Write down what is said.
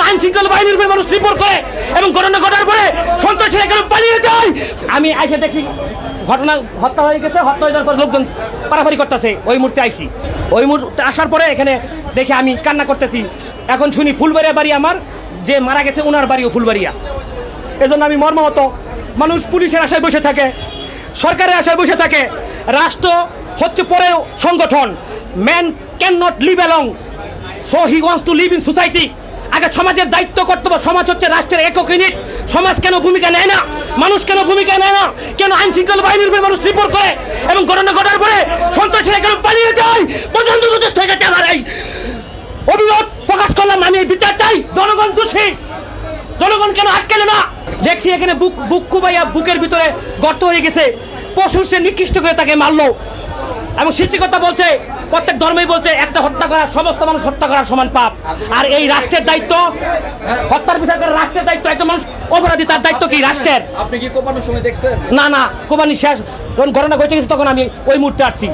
আইন শৃঙ্খলা বাহিনীর উপরে মানুষ রিপোর্ট করে এবং ঘটনা ঘটার পরে সন্ত্রাসীরা কেন পালিয়ে যায়। আমি আইসে দেখি ঘটনা হত্যা হয়ে গেছে, হত্যা হয়ে যাওয়ার পর লোকজন পারাপারি করতেছে। ওই মুহূর্তে আইসি, ওই মুহূর্তে আসার পরে এখানে দেখে আমি কান্না করতেছি। এখন শুনি ফুলবাড়িয়া বাড়ি, আমার যে মারা গেছে ওনার বাড়িও ফুলবাড়িয়া। এজন্য আমি মর্মাহত। মানুষ পুলিশের আশায় বসে থাকে, সরকারের আশায় বসে থাকে। রাষ্ট্র হচ্ছে পরেও সংগঠন। Man can not live along, so he wants to live in society. আগে সমাজের দায়িত্ব কর্তব্য। সমাজ হচ্ছে রাষ্ট্রের একক ইউনিট। সমাজ কেন ভূমিকা নেয় না? মানুষ কেন ভূমিকা নেয় না? কেন আইন শৃঙ্খলা বাহিনীর উপরে মানুষ রিপোর্ট করে এবং ঘটনা ঘটার পরে সন্ত্রাসীরা কেন পালিয়ে যায়? প্রচন্ড প্রচেষ্ট হয়ে গেছে। আমার এই অভিমত প্রকাশ করলাম। আমি বিচার চাই। জনগণ দোষী, জনগণ কেন আটকেলে না? দেখছি এখানে বুক কুবাইয়া বুকের ভিতরে গর্ত হয়ে গেছে। পশুর সে নিকৃষ্ট করে তাকে মারলো। এবং সৃষ্টিকর্তা বলছে, প্রত্যেক ধর্মই বলছে, একটা হত্যা করা সমস্ত মানুষ হত্যা করার সমান পাপ। আর এই রাষ্ট্রের দায়িত্ব, হত্যার বিচার করার রাষ্ট্রের দায়িত্ব। একজন মানুষ অপরাধী, তার দায়িত্ব কি রাষ্ট্রের? আপনি কি কোপানোর সময় দেখছেন? না, কোপানি শেষ যখন ঘটনা ঘটে গেছে তখন আমি ওই মুহূর্তে আসছি।